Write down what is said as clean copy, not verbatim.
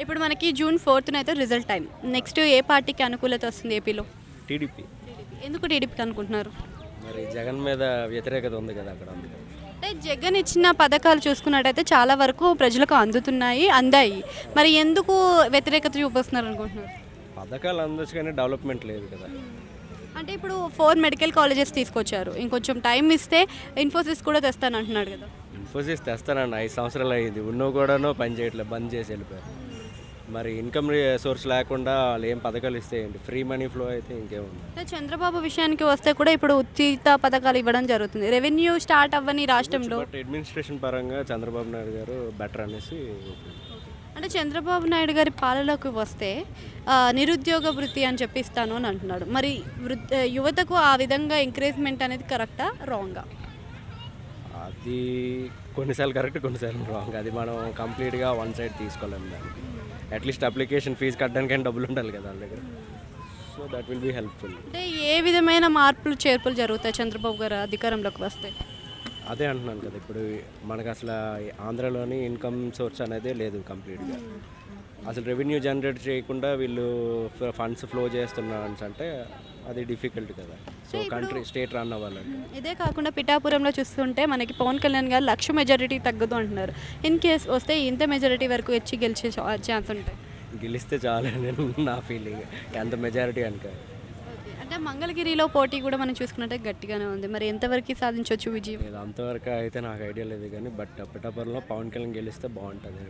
ఇప్పుడు మనకి జూన్ 4న అయితే రిజల్ట్ టైం. నెక్స్ట్ ఏ పార్టీకి అనుకూలత వస్తుంది ఏపీలో? టీడీపీ. ఎందుకు టీడీపీకి అనుకుంటున్నారు? మరి జగన్ మీద వ్యతిరేకత ఉంది కదా అక్కడ, అందుకని. అంటే జగన్ ఇచ్చిన పథకాలు చూసుకున్నట్టయితే చాలా వరకు ప్రజలకు అందాయి. మరి ఎందుకు వ్యతిరేకత చూపిస్తున్నారు అనుకుంటున్నారు? పథకాలు అందొచ్చు కానీ డెవలప్మెంట్ లేదు కదా. అంటే ఇప్పుడు 4 మెడికల్ కాలేజెస్ తీసుకొచ్చారు. ఇంకొంచెం టైం ఇస్తే ఇన్ఫోసిస్ కూడా తెస్తాను అంటున్నాడు కదా. ఇన్ఫోసిస్ తెస్తానండి, 5 సంవత్సరాలు అయ్యింది. ఉన్నవి కూడాను పని చేయట్లేదు, బంద్ చేసి వెళ్ళిపోయారు. మరి ఇన్కమ్ సోర్స్ లేకుండా వాళ్ళు ఏం పథకాలు ఇస్తే ఏంటి? ఫ్రీ మనీ ఫ్లో అయితే ఇంకేముంది. అంటే చంద్రబాబు విషయానికి వస్తే కూడా ఇప్పుడు ఉచిత పథకాలు ఇవ్వడం జరుగుతుంది. రెవెన్యూ స్టార్ట్ అవ్వని రాష్ట్రంలో. బట్ అడ్మినిస్ట్రేషన్ పరంగా చంద్రబాబు నాయుడు గారు బెటర్ అనేసి. అంటే చంద్రబాబు నాయుడు గారి పాలనలోకి వస్తే నిరుద్యోగ వృత్తి అని చెప్పి ఇస్తాను అని అంటున్నాడు. మరి యువతకు ఆ విధంగా ఎంకరేజ్మెంట్ అనేది కరెక్టా రాంగా? అది కొన్నిసార్లు కరెక్ట్, కొన్నిసార్లు రాంగ్. అది మనం కంప్లీట్గా వన్ సైడ్ తీసుకోలేము దానికి. అట్లీస్ట్ అప్లికేషన్ ఫీజు కట్టడానికైనా డబ్బులు ఉండాలి కదా వాళ్ళ దగ్గర. So that will be helpful. అంటే ఏ విధమైన మార్పులు చేర్పులు జరుగుతాయి చంద్రబాబు గారు అధికారంలోకి వస్తే? అదే అంటున్నాను కదా, ఇప్పుడు మనకు అసలు ఆంధ్రాలోని ఇన్కమ్ సోర్స్ అనేది లేదు కంప్లీట్గా. అసలు రెవెన్యూ జనరేట్ చేయకుండా వీళ్ళు ఫండ్స్ ఫ్లో చేస్తున్నారు అంటే అది డిఫికల్ట్ కదా. సో కంట్రీ స్టేట్ రన్ అవ్వాలంటే. ఇదే కాకుండా పిఠాపురంలో చూస్తుంటే మనకి పవన్ కళ్యాణ్ గారు 1,00,000 మెజారిటీ తగ్గదు అంటున్నారు. ఇన్ కేస్ వస్తే ఇంత మెజారిటీ వరకు వచ్చి గెలిచే ఛాన్స్ ఉంటాయి. గెలిస్తే చాలు నేను నా ఫీలింగ్, ఎంత మెజారిటీ అనుకో. అంటే మంగళగిరిలో పోటీ కూడా మనం చూసుకున్నట్టే గట్టిగానే ఉంది. మరి ఎంతవరకు సాధించవచ్చు విజయం? అంతవరకు అయితే నాకు ఐడియా లేదు కానీ, బట్ పిఠాపురంలో పవన్ కళ్యాణ్ గెలిస్తే బాగుంటుంది.